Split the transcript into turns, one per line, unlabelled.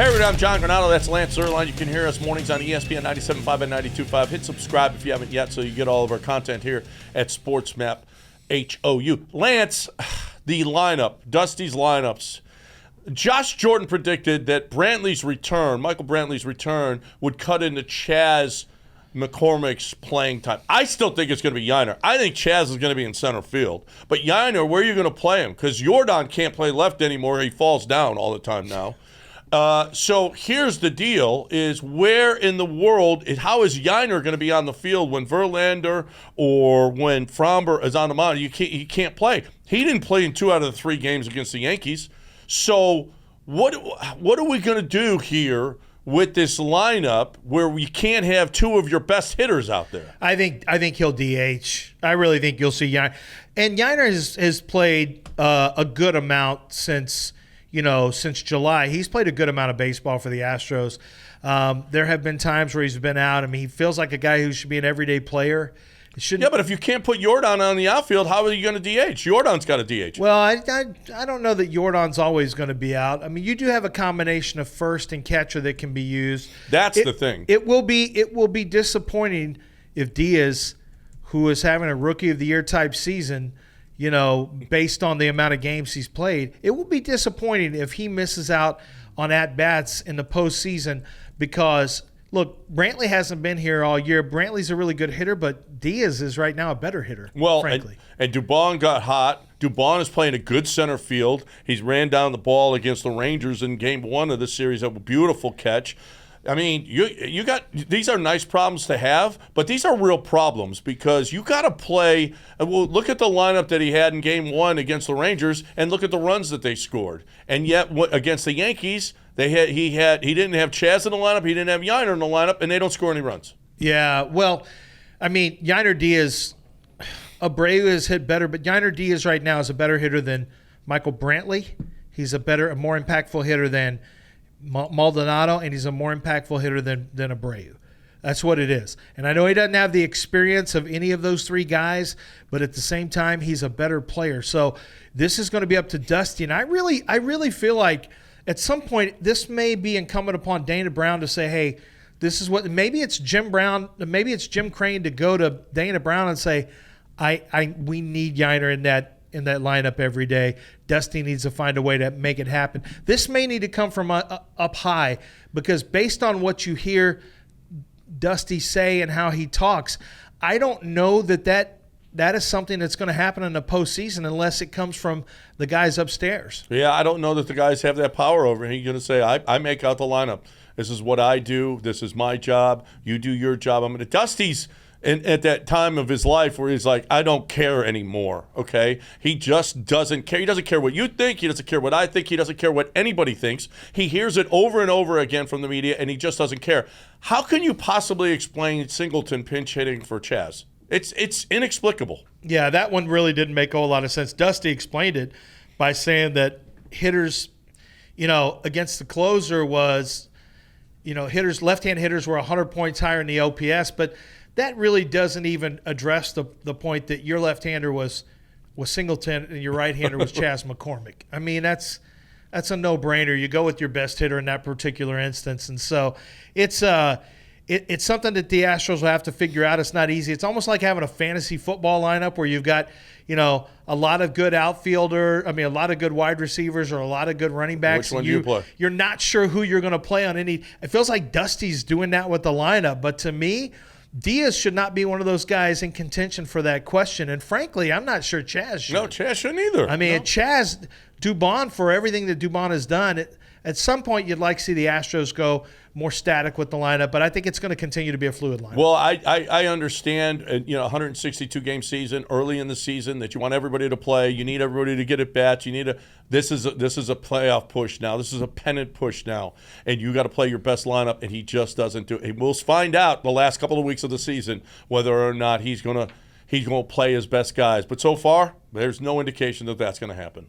Hey, everybody, I'm John Granado. That's Lance Zerline. You can hear us mornings on ESPN 97.5 and 92.5. Hit subscribe if you haven't yet so you get all of our content here at SportsMap HOU. Lance, the lineup, Dusty's lineups. Josh Jordan predicted that Michael Brantley's return, would cut into Chas McCormick's playing time. I still think it's going to be Yiner. I think Chas is going to be in center field. But Yiner, where are you going to play him? Because Jordan can't play left anymore. He falls down all the time now. So here's the deal, is where in the world, how is Yiner going to be on the field when Verlander or when Fromber is on the mound? He can't play. He didn't play in 2 out of the 3 games against the Yankees. So what are we going to do here with this lineup where we can't have 2 of your best hitters out there?
I think he'll DH. I really think you'll see Yiner. And Yiner has played a good amount since July. He's played a good amount of baseball for the Astros. There have been times where he's been out. I mean, he feels like a guy who should be an everyday player.
Yeah, but if you can't put Jordan on the outfield, how are you going to DH? Jordan's got to DH.
Well, I don't know that Jordan's always going to be out. I mean, you do have a combination of first and catcher that can be used.
That's the thing.
It will be disappointing if Diaz, who is having a Rookie of the Year type season, based on the amount of games he's played, it will be disappointing if he misses out on at-bats in the postseason because, look, Brantley hasn't been here all year. Brantley's a really good hitter, but Diaz is right now a better hitter, frankly.
And Dubon got hot. Dubon is playing a good center field. He's ran down the ball against the Rangers in Game 1 of this series. A beautiful catch. I mean, you got these are nice problems to have, but these are real problems because you got to play. Well, look at the lineup that he had in Game 1 against the Rangers, and look at the runs that they scored. And yet, against the Yankees, he didn't have Chas in the lineup, he didn't have Yiner in the lineup, and they don't score any runs.
Yeah, well, I mean, Yiner Diaz, Abreu has hit better, but Yiner Diaz right now is a better hitter than Michael Brantley. He's a more impactful hitter than Maldonado, and he's a more impactful hitter than Abreu. That's what it is. And I know he doesn't have the experience of any of those 3 guys, but at the same time, he's a better player. So this is going to be up to Dusty. And I really feel like at some point this may be incumbent upon Dana Brown to say, hey, this is what – maybe it's Jim Crane to go to Dana Brown and say, we need Yiner in that lineup every day. Dusty needs to find a way to make it happen. This may need to come from up high because based on what you hear Dusty say and how he talks, I don't know that is something that's going to happen in the postseason unless it comes from the guys upstairs. Yeah,
I don't know that the guys have that power over him. He's going to say, I make out the lineup. This is what I do. This is my job. You do your job. Dusty's at that time of his life where he's like, I don't care anymore, okay? He just doesn't care. He doesn't care what you think. He doesn't care what I think. He doesn't care what anybody thinks. He hears it over and over again from the media, and he just doesn't care. How can you possibly explain Singleton pinch hitting for Chas? It's inexplicable.
Yeah, that one really didn't make a whole lot of sense. Dusty explained it by saying that hitters, against the closer was, left-hand hitters were 100 points higher in the OPS, but that really doesn't even address the point that your left-hander was Singleton and your right-hander was Chas McCormick. I mean, that's a no-brainer. You go with your best hitter in that particular instance. And so it's something that the Astros will have to figure out. It's not easy. It's almost like having a fantasy football lineup where you've got, a lot of good a lot of good wide receivers or a lot of good running backs.
Which one do you play?
You're not sure who you're going to play on any – it feels like Dusty's doing that with the lineup. But to me – Diaz should not be one of those guys in contention for that question. And frankly, I'm not sure Chas should.
No, Chas shouldn't either.
I mean, Chas, Dubon, for everything that Dubon has done, at some point you'd like to see the Astros go more static with the lineup, but I think it's going to continue to be a fluid lineup.
Well, I understand, 162-game season, early in the season, that you want everybody to play. You need everybody to get at bats. This is a playoff push now. This is a pennant push now, and you got to play your best lineup, and he just doesn't do it. We'll find out the last couple of weeks of the season whether or not he's going to play his best guys. But so far, there's no indication that that's going to happen.